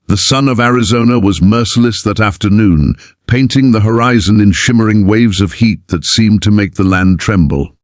The sun of Arizona was merciless that afternoon, painting the horizon in shimmering waves of heat that seemed to make the land tremble.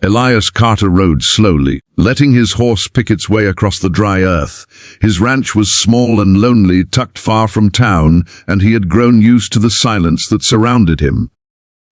Elias Carter rode slowly, letting his horse pick its way across the dry earth. His ranch was small and lonely, tucked far from town, and he had grown used to the silence that surrounded him.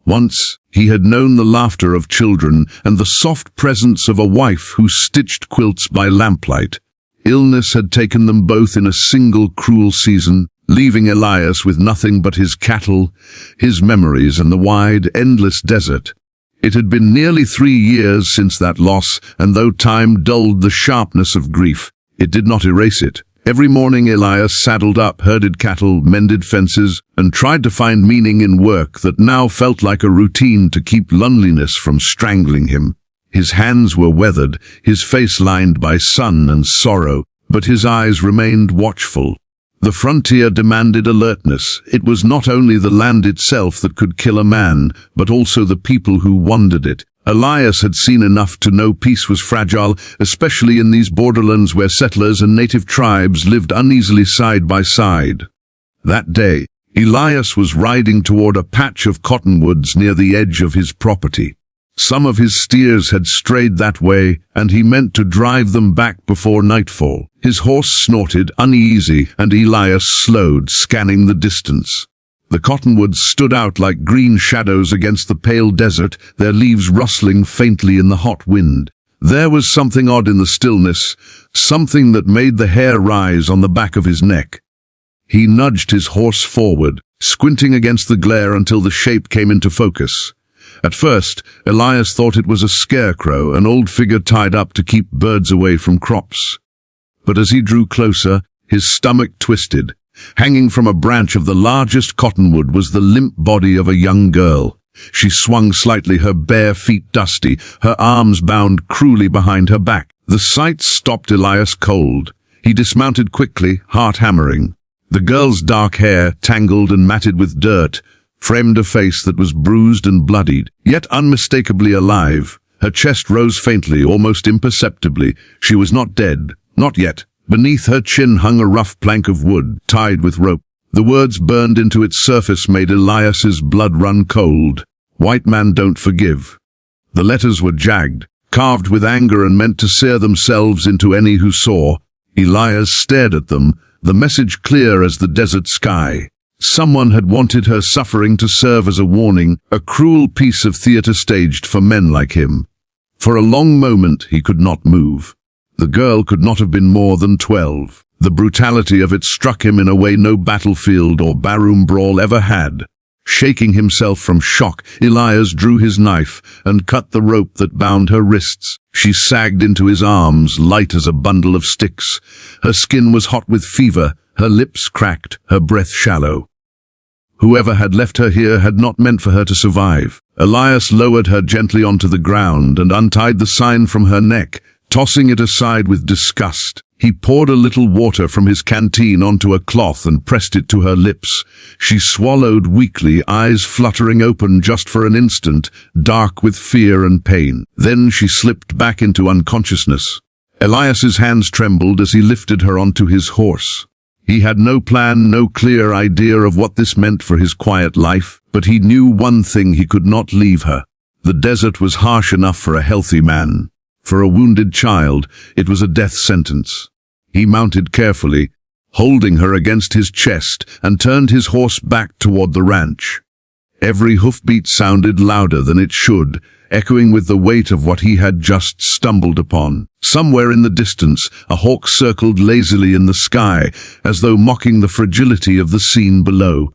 Once, he had known the laughter of children and the soft presence of a wife who stitched quilts by lamplight. Illness had taken them both in a single cruel season, leaving Elias with nothing but his cattle, his memories, and the wide, endless desert. It had been nearly 3 years since that loss, and though time dulled the sharpness of grief, it did not erase it. Every morning Elias saddled up, herded cattle, mended fences, and tried to find meaning in work that now felt like a routine to keep loneliness from strangling him. His hands were weathered, his face lined by sun and sorrow, but his eyes remained watchful. The frontier demanded alertness. It was not only the land itself that could kill a man, but also the people who wandered it. Elias had seen enough to know peace was fragile, especially in these borderlands where settlers and native tribes lived uneasily side by side. That day, Elias was riding toward a patch of cottonwoods near the edge of his property. Some of his steers had strayed that way, and he meant to drive them back before nightfall. His horse snorted, uneasy, and Elias slowed, scanning the distance. The cottonwoods stood out like green shadows against the pale desert, their leaves rustling faintly in the hot wind. There was something odd in the stillness, something that made the hair rise on the back of his neck. He nudged his horse forward, squinting against the glare until the shape came into focus. At first, Elias thought it was a scarecrow, an old figure tied up to keep birds away from crops. But as he drew closer, his stomach twisted. Hanging from a branch of the largest cottonwood was the limp body of a young girl. She swung slightly, her bare feet dusty, her arms bound cruelly behind her back. The sight stopped Elias cold. He dismounted quickly, heart hammering. The girl's dark hair, tangled and matted with dirt, framed a face that was bruised and bloodied, yet unmistakably alive. Her chest rose faintly, almost imperceptibly. She was not dead, not yet. Beneath her chin hung a rough plank of wood, tied with rope. The words burned into its surface made Elias's blood run cold. "White man don't forgive." The letters were jagged, carved with anger and meant to sear themselves into any who saw. Elias stared at them, the message clear as the desert sky. Someone had wanted her suffering to serve as a warning, a cruel piece of theater staged for men like him. For a long moment he could not move. The girl could not have been more than 12. The brutality of it struck him in a way no battlefield or barroom brawl ever had. Shaking himself from shock, Elias drew his knife and cut the rope that bound her wrists. She sagged into his arms, light as a bundle of sticks. Her skin was hot with fever, her lips cracked, her breath shallow. Whoever had left her here had not meant for her to survive. Elias lowered her gently onto the ground and untied the sign from her neck, tossing it aside with disgust. He poured a little water from his canteen onto a cloth and pressed it to her lips. She swallowed weakly, eyes fluttering open just for an instant, dark with fear and pain. Then she slipped back into unconsciousness. Elias's hands trembled as he lifted her onto his horse. He had no plan, no clear idea of what this meant for his quiet life, but he knew one thing: he could not leave her. The desert was harsh enough for a healthy man. For a wounded child, it was a death sentence. He mounted carefully, holding her against his chest, and turned his horse back toward the ranch. Every hoofbeat sounded louder than it should, echoing with the weight of what he had just stumbled upon. Somewhere in the distance, a hawk circled lazily in the sky, as though mocking the fragility of the scene below.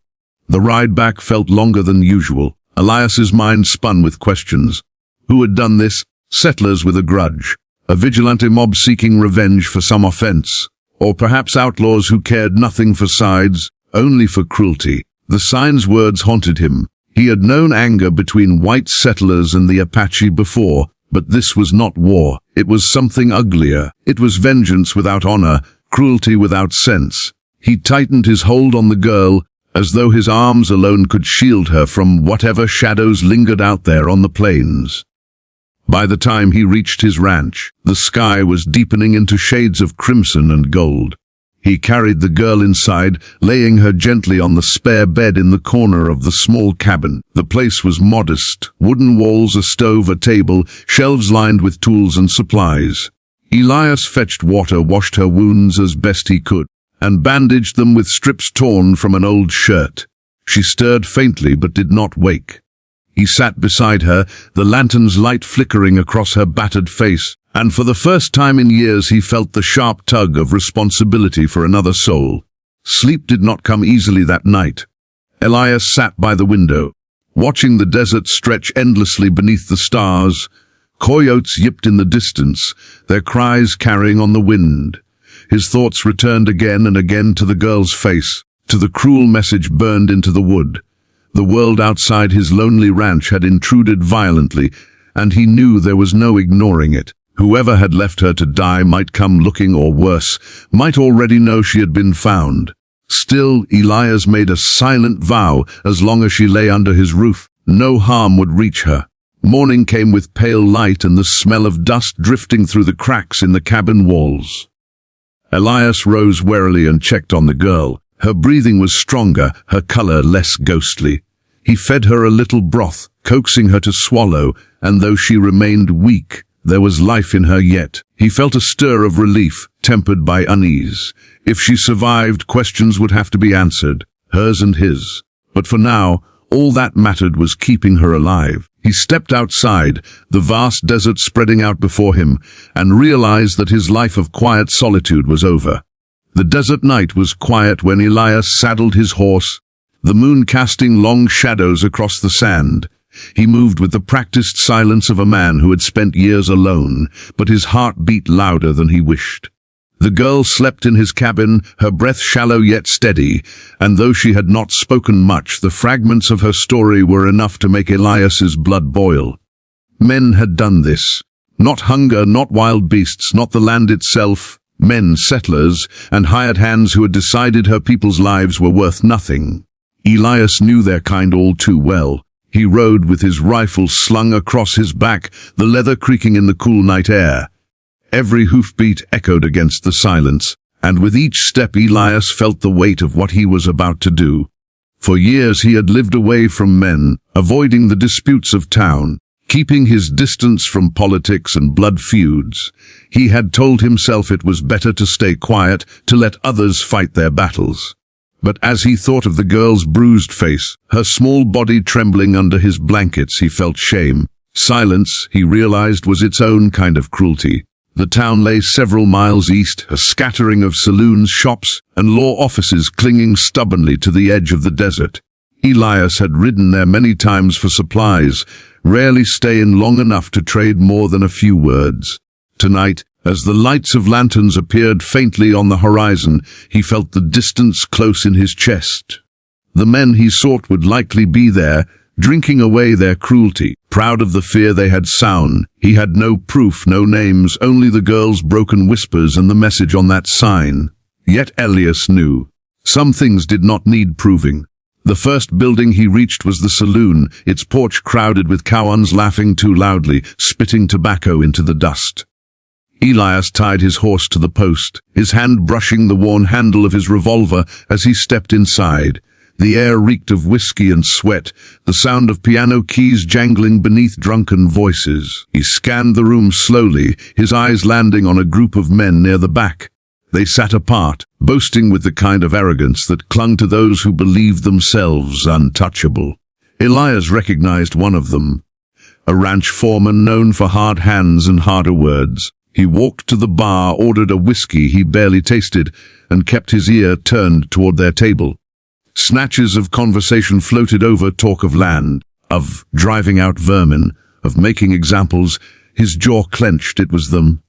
The ride back felt longer than usual. Elias's mind spun with questions. Who had done this? Settlers with a grudge, a vigilante mob seeking revenge for some offense, or perhaps outlaws who cared nothing for sides, only for cruelty. The sign's words haunted him. He had known anger between white settlers and the Apache before, but this was not war. It was something uglier. It was vengeance without honor, cruelty without sense. He tightened his hold on the girl, as though his arms alone could shield her from whatever shadows lingered out there on the plains. By the time he reached his ranch, the sky was deepening into shades of crimson and gold. He carried the girl inside, laying her gently on the spare bed in the corner of the small cabin. The place was modest: wooden walls, a stove, a table, shelves lined with tools and supplies. Elias fetched water, washed her wounds as best he could, and bandaged them with strips torn from an old shirt. She stirred faintly but did not wake. He sat beside her, the lantern's light flickering across her battered face, and for the first time in years he felt the sharp tug of responsibility for another soul. Sleep did not come easily that night. Elias sat by the window, watching the desert stretch endlessly beneath the stars. Coyotes yipped in the distance, their cries carrying on the wind. His thoughts returned again and again to the girl's face, to the cruel message burned into the wood. The world outside his lonely ranch had intruded violently, and he knew there was no ignoring it. Whoever had left her to die might come looking, or worse, might already know she had been found. Still, Elias made a silent vow: as long as she lay under his roof, no harm would reach her. Morning came with pale light and the smell of dust drifting through the cracks in the cabin walls. Elias rose warily and checked on the girl. Her breathing was stronger, her color less ghostly. He fed her a little broth, coaxing her to swallow, and though she remained weak, there was life in her yet. He felt a stir of relief, tempered by unease. If she survived, questions would have to be answered, hers and his. But for now, all that mattered was keeping her alive. He stepped outside, the vast desert spreading out before him, and realized that his life of quiet solitude was over. The desert night was quiet when Elias saddled his horse, the moon casting long shadows across the sand. He moved with the practiced silence of a man who had spent years alone, but his heart beat louder than he wished. The girl slept in his cabin, her breath shallow yet steady, and though she had not spoken much, the fragments of her story were enough to make Elias's blood boil. Men had done this. Not hunger, not wild beasts, not the land itself. Men, settlers, and hired hands who had decided her people's lives were worth nothing. Elias knew their kind all too well. He rode with his rifle slung across his back, the leather creaking in the cool night air. Every hoofbeat echoed against the silence, and with each step Elias felt the weight of what he was about to do. For years he had lived away from men, avoiding the disputes of town, keeping his distance from politics and blood feuds. He had told himself it was better to stay quiet, to let others fight their battles. But as he thought of the girl's bruised face, her small body trembling under his blankets, he felt shame. Silence, he realized, was its own kind of cruelty. The town lay several miles east, a scattering of saloons, shops, and law offices clinging stubbornly to the edge of the desert. Elias had ridden there many times for supplies, rarely staying long enough to trade more than a few words. Tonight, as the lights of lanterns appeared faintly on the horizon, he felt the distance close in his chest. The men he sought would likely be there, drinking away their cruelty, proud of the fear they had sown. He had no proof, no names, only the girl's broken whispers and the message on that sign. Yet Elias knew. Some things did not need proving. The first building he reached was the saloon, its porch crowded with cowans laughing too loudly, spitting tobacco into the dust. Elias tied his horse to the post, his hand brushing the worn handle of his revolver as he stepped inside. The air reeked of whiskey and sweat, the sound of piano keys jangling beneath drunken voices. He scanned the room slowly, his eyes landing on a group of men near the back. They sat apart, boasting with the kind of arrogance that clung to those who believed themselves untouchable. Elias recognized one of them, a ranch foreman known for hard hands and harder words. He walked to the bar, ordered a whiskey he barely tasted, and kept his ear turned toward their table. Snatches of conversation floated over, talk of land, of driving out vermin, of making examples. His jaw clenched. It was them.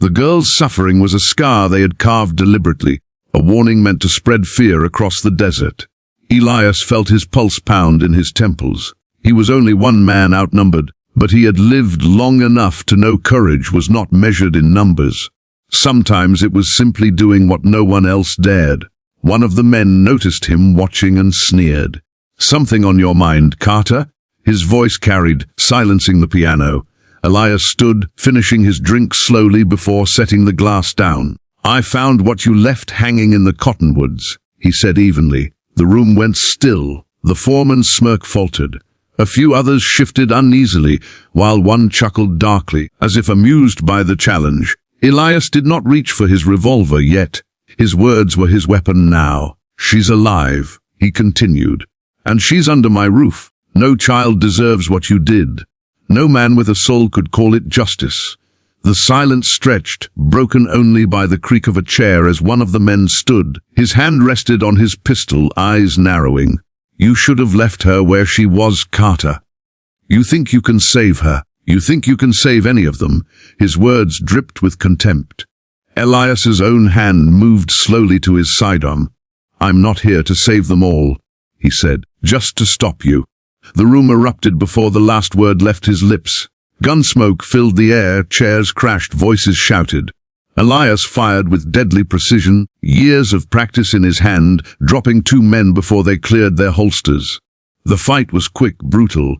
The girl's suffering was a scar they had carved deliberately, a warning meant to spread fear across the desert. Elias felt his pulse pound in his temples. He was only one man outnumbered, but he had lived long enough to know courage was not measured in numbers. Sometimes it was simply doing what no one else dared. One of the men noticed him watching and sneered. "Something on your mind, Carter?" His voice carried, silencing the piano. Elias stood, finishing his drink slowly before setting the glass down. "I found what you left hanging in the cottonwoods," he said evenly. The room went still. The foreman's smirk faltered. A few others shifted uneasily, while one chuckled darkly, as if amused by the challenge. Elias did not reach for his revolver yet. His words were his weapon now. "She's alive," he continued, "and she's under my roof. No child deserves what you did. No man with a soul could call it justice." The silence stretched, broken only by the creak of a chair as one of the men stood. His hand rested on his pistol, eyes narrowing. "You should have left her where she was, Carter. You think you can save her. You think you can save any of them." His words dripped with contempt. Elias's own hand moved slowly to his sidearm. "I'm not here to save them all," he said, "just to stop you." The room erupted before the last word left his lips. Gunsmoke filled the air, chairs crashed, voices shouted. Elias fired with deadly precision, years of practice in his hand, dropping 2 men before they cleared their holsters. The fight was quick, brutal,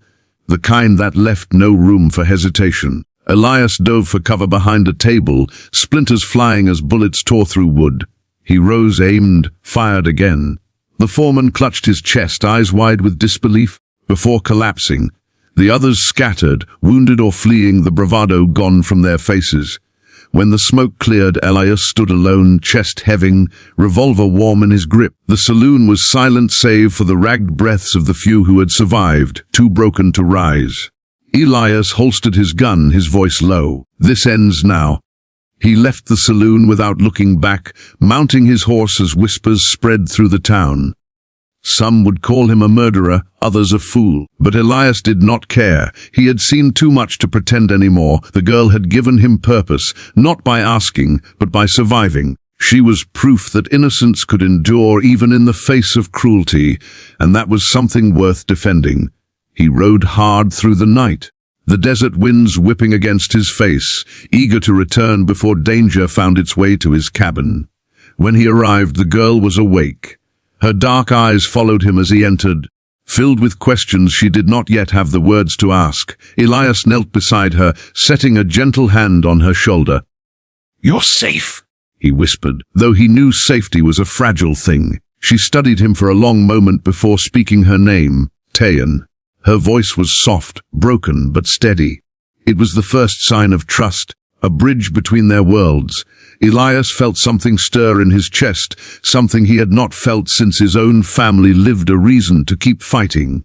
the kind that left no room for hesitation. Elias dove for cover behind a table, splinters flying as bullets tore through wood. He rose, aimed, fired again. The foreman clutched his chest, eyes wide with disbelief, before collapsing. The others scattered, wounded or fleeing, the bravado gone from their faces. When the smoke cleared, Elias stood alone, chest heaving, revolver warm in his grip. The saloon was silent save for the ragged breaths of the few who had survived, too broken to rise. Elias holstered his gun, his voice low. "This ends now." He left the saloon without looking back, mounting his horse as whispers spread through the town. Some would call him a murderer, others a fool. But Elias did not care. He had seen too much to pretend anymore. The girl had given him purpose, not by asking, but by surviving. She was proof that innocence could endure even in the face of cruelty, and that was something worth defending. He rode hard through the night, the desert winds whipping against his face, eager to return before danger found its way to his cabin. When he arrived, the girl was awake. Her dark eyes followed him as he entered. Filled with questions she did not yet have the words to ask, Elias knelt beside her, setting a gentle hand on her shoulder. "You're safe," he whispered, though he knew safety was a fragile thing. She studied him for a long moment before speaking her name, Tayan. Her voice was soft, broken, but steady. It was the first sign of trust, a bridge between their worlds. Elias felt something stir in his chest, something he had not felt since his own family lived a reason to keep fighting.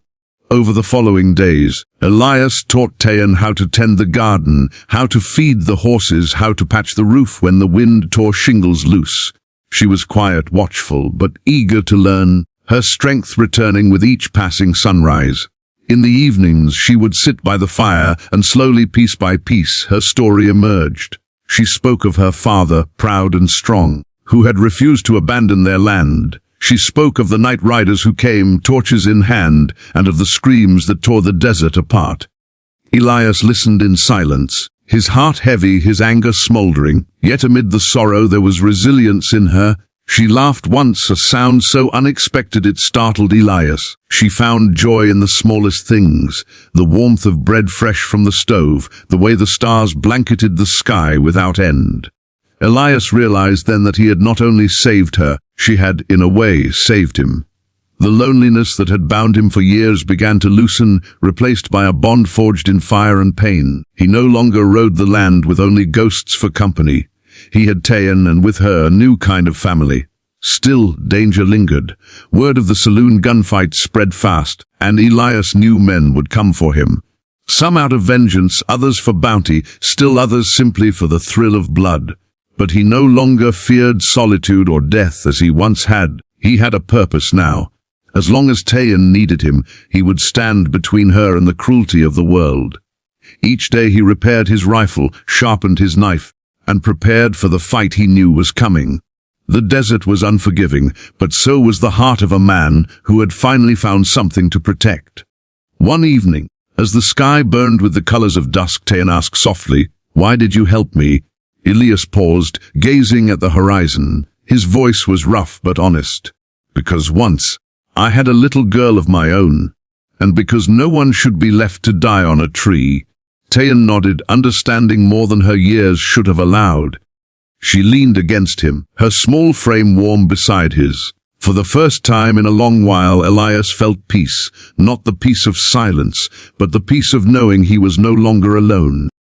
Over the following days, Elias taught Tayan how to tend the garden, how to feed the horses, how to patch the roof when the wind tore shingles loose. She was quiet, watchful, but eager to learn, her strength returning with each passing sunrise. In the evenings, she would sit by the fire, and slowly, piece by piece, her story emerged. She spoke of her father, proud and strong, who had refused to abandon their land. She spoke of the night riders who came, torches in hand, and of the screams that tore the desert apart. Elias listened in silence, his heart heavy, his anger smoldering. Yet amid the sorrow there was resilience in her. She laughed once, a sound so unexpected it startled Elias. She found joy in the smallest things, the warmth of bread fresh from the stove, the way the stars blanketed the sky without end. Elias realized then that he had not only saved her, she had, in a way, saved him. The loneliness that had bound him for years began to loosen, replaced by a bond forged in fire and pain. He no longer rode the land with only ghosts for company. He had Tayan, and with her a new kind of family. Still, danger lingered. Word of the saloon gunfight spread fast, and Elias knew men would come for him. Some out of vengeance, others for bounty, still others simply for the thrill of blood. But he no longer feared solitude or death as he once had. He had a purpose now. As long as Tayan needed him, he would stand between her and the cruelty of the world. Each day he repaired his rifle, sharpened his knife, and prepared for the fight he knew was coming. The desert was unforgiving, but so was the heart of a man who had finally found something to protect. One evening, as the sky burned with the colors of dusk, Tayan asked softly, "Why did you help me?" Elias paused, gazing at the horizon. His voice was rough but honest. "Because once, I had a little girl of my own, and because no one should be left to die on a tree." Tayan nodded, understanding more than her years should have allowed. She leaned against him, her small frame warm beside his. For the first time in a long while, Elias felt peace, not the peace of silence, but the peace of knowing he was no longer alone.